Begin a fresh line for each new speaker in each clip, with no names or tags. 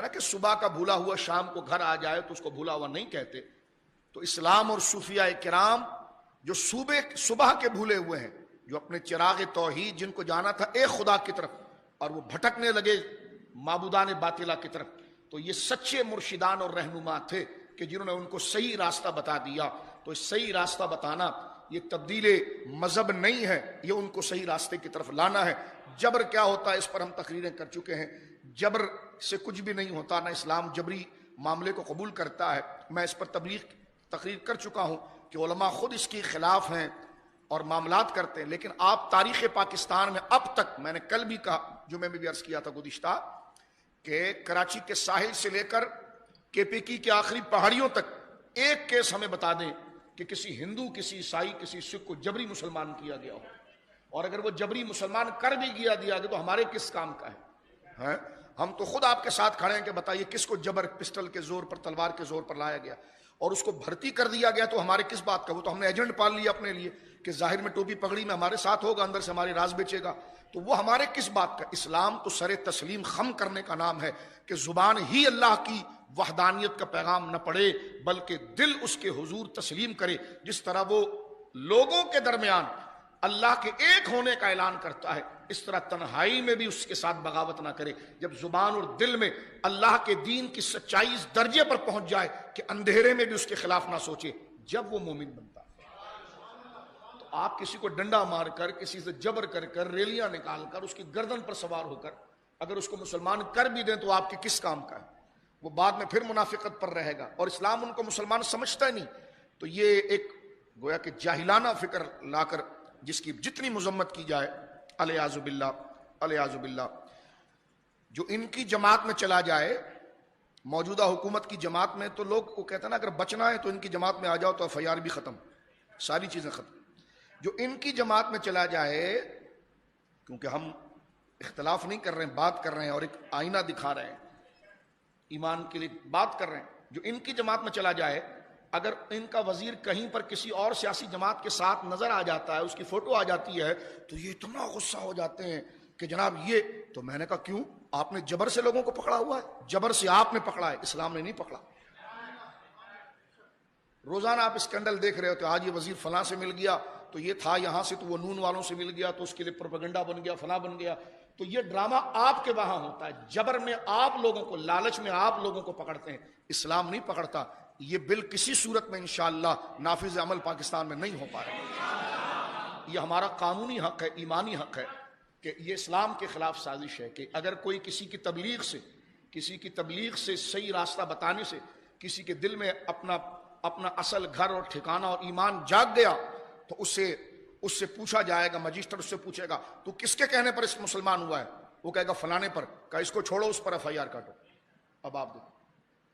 نا کہ صبح کا بھولا ہوا شام کو گھر آ جائے تو اس کو بھولا ہوا نہیں کہتے. تو اسلام اور صوفیاء کرام جو صبح کے بھولے ہوئے ہیں، جو اپنے چراغ توحید جن کو جانا تھا ایک خدا کی طرف اور وہ بھٹکنے لگے معبودان باطلہ کی طرف، تو یہ سچے مرشدان اور رہنما تھے کہ جنہوں نے ان کو صحیح راستہ بتا دیا. تو اس صحیح راستہ بتانا یہ تبدیل مذہب نہیں ہے، یہ ان کو صحیح راستے کی طرف لانا ہے. جبر کیا ہوتا ہے اس پر ہم تقریریں کر چکے ہیں. جبر سے کچھ بھی نہیں ہوتا، نہ اسلام جبری معاملے کو قبول کرتا ہے. میں اس پر تقریر کر چکا ہوں کہ علماء خود اس کے خلاف ہیں اور معاملات کرتے ہیں. لیکن آپ تاریخ پاکستان میں اب تک، میں نے کل بھی کہا، جمعے میں بھی عرض کیا تھا گزشتہ، کہ کراچی کے ساحل سے لے کر کے پی کی آخری پہاڑیوں تک ایک کیس ہمیں بتا دیں کہ کسی ہندو، کسی عیسائی، کسی سکھ کو جبری مسلمان کیا گیا ہو. اور اگر وہ جبری مسلمان کر بھی دیا گیا تو ہمارے کس کام کا ہے؟ ہم تو خود آپ کے ساتھ کھڑے ہیں کہ بتائیے کس کو جبر پسٹل کے زور پر، تلوار کے زور پر لایا گیا اور اس کو بھرتی کر دیا گیا تو ہمارے کس بات کا؟ وہ تو ہم نے ایجنٹ پال لیا اپنے لیے کہ ظاہر میں ٹوپی پگڑی میں ہمارے ساتھ ہوگا، اندر سے ہمارے راز بیچے گا. تو وہ ہمارے کس بات کا؟ اسلام تو سر تسلیم خم کرنے کا نام ہے کہ زبان ہی اللہ کی وحدانیت کا پیغام نہ پڑے بلکہ دل اس کے حضور تسلیم کرے. جس طرح وہ لوگوں کے درمیان اللہ کے ایک ہونے کا اعلان کرتا ہے، اس طرح تنہائی میں بھی اس کے ساتھ بغاوت نہ کرے. جب زبان اور دل میں اللہ کے دین کی سچائی اس درجے پر پہنچ جائے کہ اندھیرے میں بھی اس کے خلاف نہ سوچے، جب وہ مومن بنتا ہے. تو آپ کسی کو ڈنڈا مار کر، کسی سے جبر کر کر، ریلیاں نکال کر، اس کی گردن پر سوار ہو کر اگر اس کو مسلمان کر بھی دیں تو آپ کے کس کام کا ہے؟ وہ بعد میں پھر منافقت پر رہے گا اور اسلام ان کو مسلمان سمجھتا ہی نہیں. تو یہ ایک گویا کہ جاہلانہ فکر لا کر جس کی جتنی مذمت کی جائے، الیاذ باللہ الیاذ باللہ. جو ان کی جماعت میں چلا جائے، موجودہ حکومت کی جماعت میں، تو لوگ کو کہتے ہیں نا اگر بچنا ہے تو ان کی جماعت میں آ جاؤ تو ایف آئی آر بھی ختم، ساری چیزیں ختم. جو ان کی جماعت میں چلا جائے، کیونکہ ہم اختلاف نہیں کر رہے ہیں، بات کر رہے ہیں اور ایک آئینہ دکھا رہے ہیں، ایمان کے لیے بات کر رہے ہیں. جو ان کی جماعت میں چلا جائے، اگر ان کا وزیر کہیں پر کسی اور سیاسی جماعت کے ساتھ نظر آ جاتا ہے، اس کی فوٹو آ جاتی ہے، تو یہ اتنا غصہ ہو جاتے ہیں کہ جناب یہ تو. میں نے کہا کیوں؟ آپ نے جبر سے لوگوں کو پکڑا ہوا ہے، جبر سے آپ نے پکڑا ہے، اسلام نے نہیں پکڑا. روزانہ آپ اسکینڈل دیکھ رہے ہوتے، آج یہ وزیر فلاں سے مل گیا تو یہ تھا یہاں سے، تو وہ نون والوں سے مل گیا تو اس کے لیے پروپیگنڈا بن گیا، فلاں بن گیا. تو یہ ڈرامہ آپ کے وہاں ہوتا ہے، جبر میں آپ لوگوں کو، لالچ میں آپ لوگوں کو پکڑتے ہیں، اسلام نہیں پکڑتا. یہ بل کسی صورت میں انشاءاللہ نافذ عمل پاکستان میں نہیں ہو پائے گا. یہ ہمارا قانونی حق ہے، ایمانی حق ہے کہ یہ اسلام کے خلاف سازش ہے کہ اگر کوئی کسی کی تبلیغ سے صحیح راستہ بتانے سے کسی کے دل میں اپنا اصل گھر اور ٹھکانہ اور ایمان جاگ گیا تو اس سے پوچھا جائے گا، مجسٹر اس سے پوچھے گا تو کس کے کہنے پر اس مسلمان ہوا ہے؟ وہ کہے گا فلانے پر. کہا اس کو چھوڑو، اس پر ایف آئی آر کاٹو. اب آپ دیکھو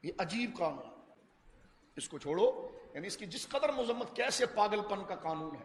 یہ عجیب قانون، اس کو چھوڑو، یعنی اس کی جس قدر مذمت، کیسے پاگل پن کا قانون ہے.